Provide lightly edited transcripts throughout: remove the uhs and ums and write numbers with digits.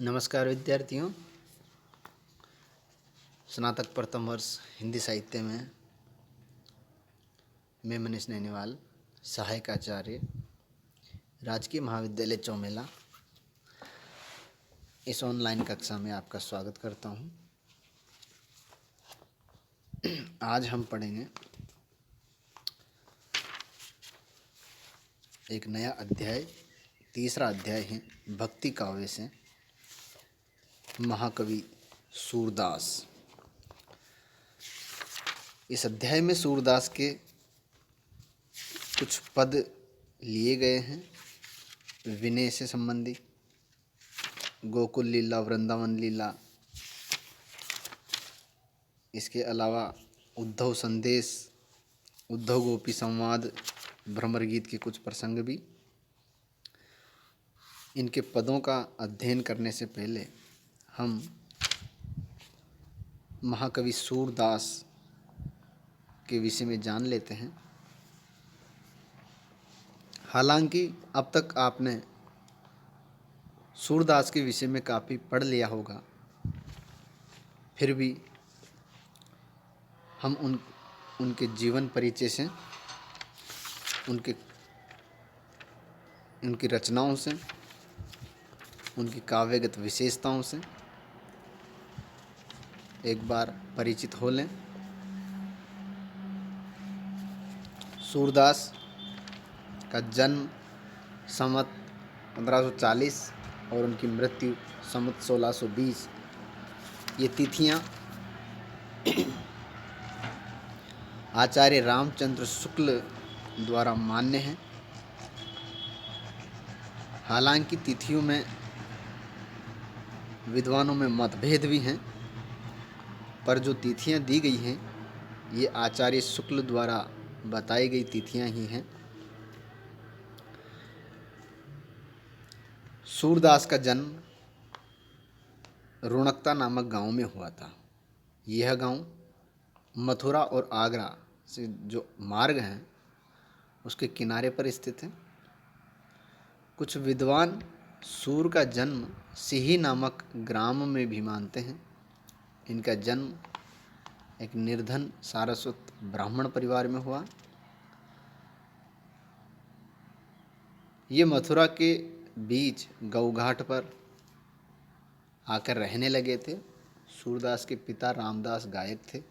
नमस्कार विद्यार्थियों। स्नातक प्रथम वर्ष हिंदी साहित्य में मैं मनीष नैनीवाल, सहायक आचार्य, राजकीय महाविद्यालय चौमेला, इस ऑनलाइन कक्षा में आपका स्वागत करता हूं। आज हम पढ़ेंगे एक नया अध्याय, तीसरा अध्याय है भक्ति काव्य से महाकवि सूरदास। इस अध्याय में सूरदास के कुछ पद लिए गए हैं विनय से संबंधी, गोकुल लीला, वृंदावन लीला, इसके अलावा उद्धव संदेश, उद्धव गोपी संवाद, भ्रमर गीत के कुछ प्रसंग भी। इनके पदों का अध्ययन करने से पहले हम महाकवि सूरदास के विषय में जान लेते हैं। हालांकि अब तक आपने सूरदास के विषय में काफ़ी पढ़ लिया होगा, फिर भी हम उनके जीवन परिचय से, उनकी रचनाओं से, उनकी काव्यगत विशेषताओं से एक बार परिचित हो लें। सूरदास का जन्म संवत 1540 और उनकी मृत्यु संवत 1620, ये तिथियां आचार्य रामचंद्र शुक्ल द्वारा मान्य हैं। हालांकि तिथियों में विद्वानों में मतभेद भी हैं, पर जो तिथियां दी गई हैं ये आचार्य शुक्ल द्वारा बताई गई तिथियां ही हैं। सूरदास का जन्म रुणकता नामक गांव में हुआ था। यह गांव मथुरा और आगरा से जो मार्ग हैं उसके किनारे पर स्थित है। कुछ विद्वान सूर का जन्म सिही नामक ग्राम में भी मानते हैं। इनका जन्म एक निर्धन सारस्वत ब्राह्मण परिवार में हुआ। ये मथुरा के बीच गौघाट पर आकर रहने लगे थे। सूरदास के पिता रामदास गायक थे।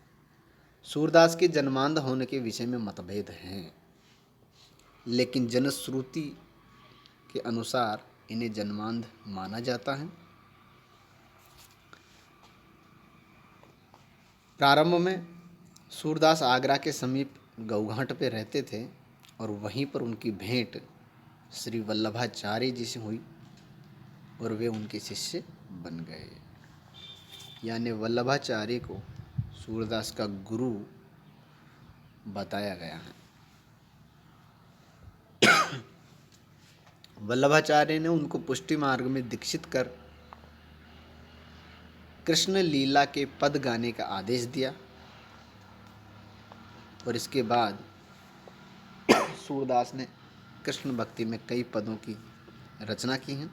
सूरदास के जन्मांध होने के विषय में मतभेद हैं, लेकिन जनश्रुति के अनुसार इन्हें जन्मांध माना जाता है। प्रारंभ में सूरदास आगरा के समीप गौघाट पे रहते थे और वहीं पर उनकी भेंट श्री वल्लभाचार्य जी से हुई और वे उनके शिष्य बन गए। यानी वल्लभाचार्य को सूरदास का गुरु बताया गया है। वल्लभाचार्य ने उनको पुष्टि मार्ग में दीक्षित कर कृष्ण लीला के पद गाने का आदेश दिया और इसके बाद सूरदास ने कृष्ण भक्ति में कई पदों की रचना की है।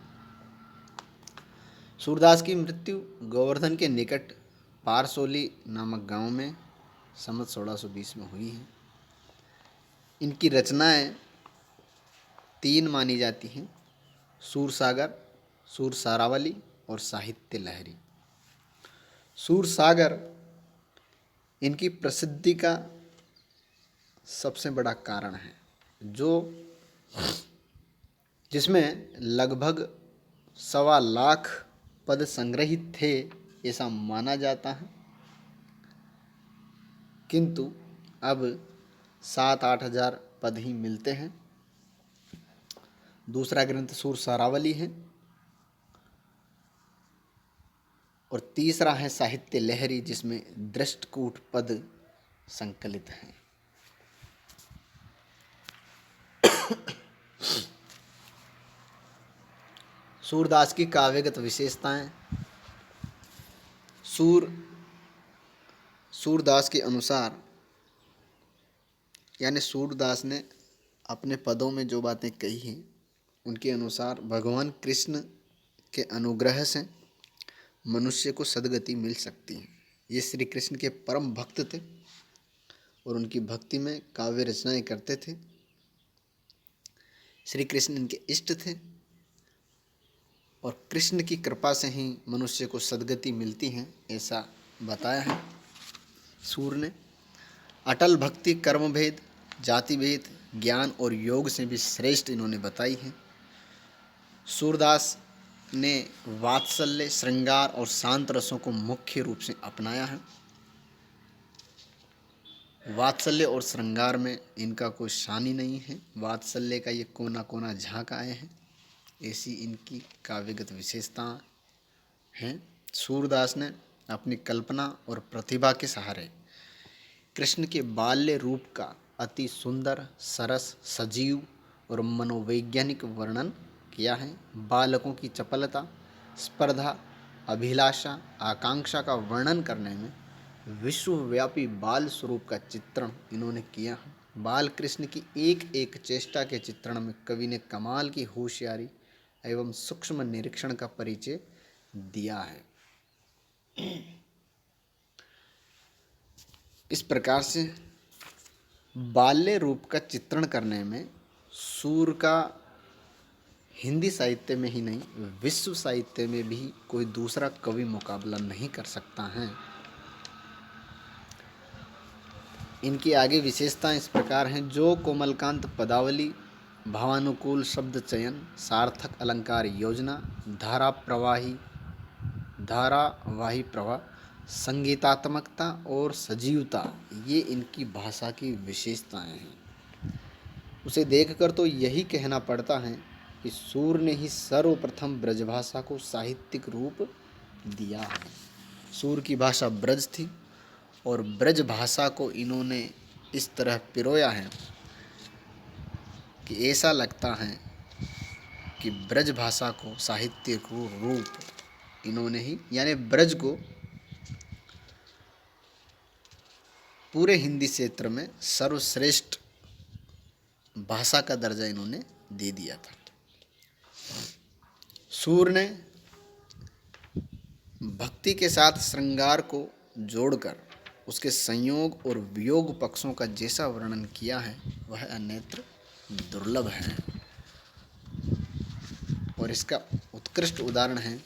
सूरदास की मृत्यु गोवर्धन के निकट पारसोली नामक गांव में संवत 1620 में हुई है। इनकी रचनाएं 3 मानी जाती हैं: सूरसागर, सूरसारावली और साहित्य लहरी। सूरसागर इनकी प्रसिद्धि का सबसे बड़ा कारण है, जिसमें लगभग 1.25 लाख पद संग्रहित थे ऐसा माना जाता है, किंतु अब 7-8 हजार पद ही मिलते हैं। दूसरा ग्रंथ सूरसारावली है और तीसरा है साहित्य लहरी, जिसमें दृष्टकूट पद संकलित हैं। सूरदास की काव्यगत विशेषताएं। सूरदास के अनुसार, यानी सूरदास ने अपने पदों में जो बातें कही हैं उनके अनुसार भगवान कृष्ण के अनुग्रह से मनुष्य को सद्गति मिल सकती है। ये श्री कृष्ण के परम भक्त थे और उनकी भक्ति में काव्य रचनाएं करते थे। श्री कृष्ण इनके इष्ट थे और कृष्ण की कृपा से ही मनुष्य को सद्गति मिलती है, ऐसा बताया है सूर ने। अटल भक्ति कर्म भेद, जाति भेद, ज्ञान और योग से भी श्रेष्ठ इन्होंने बताई है। सूरदास ने वात्सल्य, श्रृंगार और शांत रसों को मुख्य रूप से अपनाया है। वात्सल्य और श्रृंगार में इनका कोई शानी नहीं है। वात्सल्य का ये कोना कोना झांक आए हैं, ऐसी इनकी काव्यगत विशेषताएं हैं। सूरदास ने अपनी कल्पना और प्रतिभा के सहारे कृष्ण के बाल्य रूप का अति सुंदर, सरस, सजीव और मनोवैज्ञानिक वर्णन किया है। बालकों की चपलता, स्पर्धा, अभिलाषा, आकांक्षा का वर्णन करने में विश्वव्यापी बाल स्वरूप का चित्रण इन्होंने किया है। बाल कृष्ण की एक एक चेष्टा के चित्रण में कवि ने कमाल की होशियारी एवं सूक्ष्म निरीक्षण का परिचय दिया है। इस प्रकार से बाल्य रूप का चित्रण करने में सूर का हिंदी साहित्य में ही नहीं, विश्व साहित्य में भी कोई दूसरा कवि मुकाबला नहीं कर सकता है। इनकी आगे विशेषताएं इस प्रकार हैं। जो कोमलकांत पदावली, भावानुकूल शब्द चयन, सार्थक अलंकार योजना, धारावाही प्रवाह, संगीतात्मकता और सजीवता, ये इनकी भाषा की विशेषताएं हैं। उसे देखकर तो यही कहना पड़ता है कि सूर ने ही सर्वप्रथम ब्रजभाषा को साहित्यिक रूप दिया है। सूर की भाषा ब्रज थी और ब्रज भाषा को इन्होंने इस तरह पिरोया है कि ऐसा लगता है कि ब्रज भाषा को साहित्यिक रूप इन्होंने ही, यानी ब्रज को पूरे हिंदी क्षेत्र में सर्वश्रेष्ठ भाषा का दर्जा इन्होंने दे दिया था। सूर ने भक्ति के साथ श्रृंगार को जोड़कर उसके संयोग और वियोग पक्षों का जैसा वर्णन किया है वह अन्यत्र दुर्लभ है। और इसका उत्कृष्ट उदाहरण है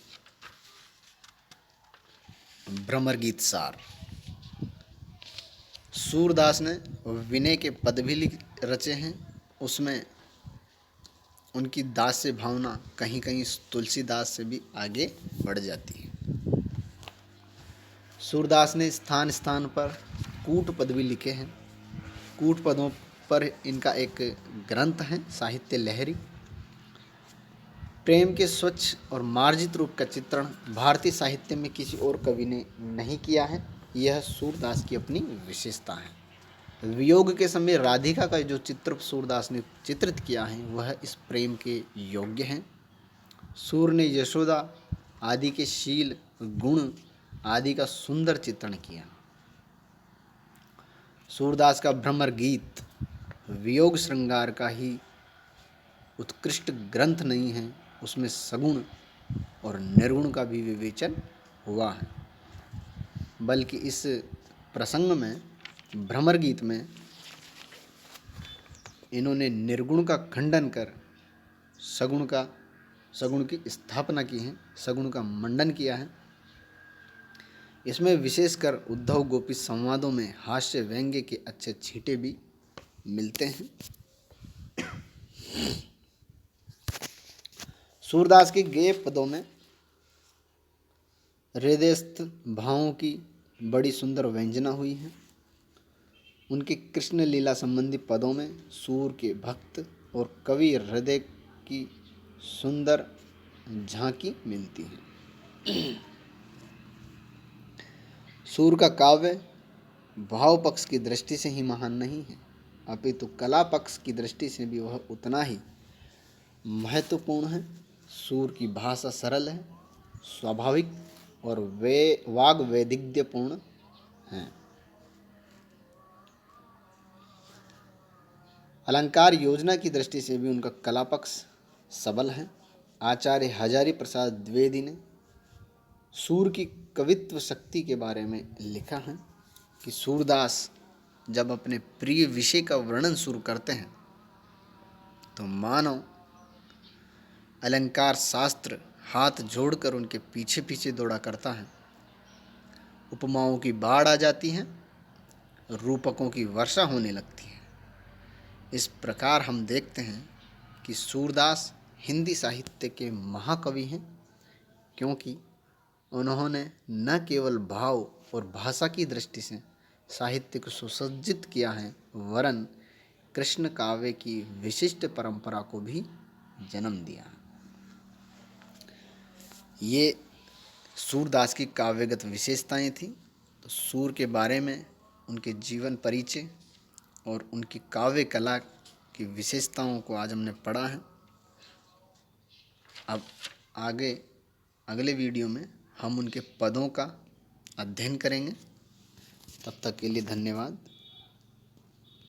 भ्रमर गीत सार। सूरदास ने विनय के पद भी रचे हैं। उसमें उनकी दास्य भावना कहीं कहीं तुलसीदास से भी आगे बढ़ जाती है। सूरदास ने स्थान स्थान पर कूट पद भी लिखे हैं। कूट पदों पर इनका एक ग्रंथ है, साहित्य लहरी। प्रेम के स्वच्छ और मार्जित रूप का चित्रण भारतीय साहित्य में किसी और कवि ने नहीं किया है। यह सूरदास की अपनी विशेषता है। वियोग के समय राधिका का जो चित्र सूरदास ने चित्रित किया है वह इस प्रेम के योग्य हैं। सूर ने यशोदा आदि के शील, गुण आदि का सुंदर चित्रण किया। सूरदास का भ्रमर गीत वियोग श्रृंगार का ही उत्कृष्ट ग्रंथ नहीं है, उसमें सगुण और निर्गुण का भी विवेचन हुआ है। बल्कि इस प्रसंग में, भ्रमर गीत में, इन्होंने निर्गुण का खंडन कर सगुण की स्थापना की है, सगुण का मंडन किया है। इसमें विशेषकर उद्धव गोपी संवादों में हास्य व्यंग्य के अच्छे छींटे भी मिलते हैं। सूरदास के गेय पदों में हृदयस्थ भावों की बड़ी सुंदर व्यंजना हुई है। उनके कृष्ण लीला संबंधी पदों में सूर के भक्त और कवि हृदय की सुंदर झांकी मिलती है। सूर का काव्य भाव पक्ष की दृष्टि से ही महान नहीं है, अपितु कला पक्ष की दृष्टि से भी वह उतना ही महत्वपूर्ण है। सूर की भाषा सरल है, स्वाभाविक और वाग वैदिध्यपूर्ण है। अलंकार योजना की दृष्टि से भी उनका कला पक्ष सबल है। आचार्य हजारी प्रसाद द्विवेदी ने सूर की कवित्व शक्ति के बारे में लिखा है कि सूरदास जब अपने प्रिय विषय का वर्णन शुरू करते हैं तो मानव अलंकार शास्त्र हाथ जोड़कर उनके पीछे पीछे दौड़ा करता है। उपमाओं की बाढ़ आ जाती है, रूपकों की वर्षा होने लगती है। इस प्रकार हम देखते हैं कि सूरदास हिंदी साहित्य के महाकवि हैं, क्योंकि उन्होंने न केवल भाव और भाषा की दृष्टि से साहित्य को सुसज्जित किया है, वरन कृष्ण काव्य की विशिष्ट परंपरा को भी जन्म दिया। ये सूरदास की काव्यगत विशेषताएं थीं। तो सूर के बारे में उनके जीवन परिचय और उनकी काव्य कला की विशेषताओं को आज हमने पढ़ा है। अब आगे अगले वीडियो में हम उनके पदों का अध्ययन करेंगे। तब तक के लिए धन्यवाद।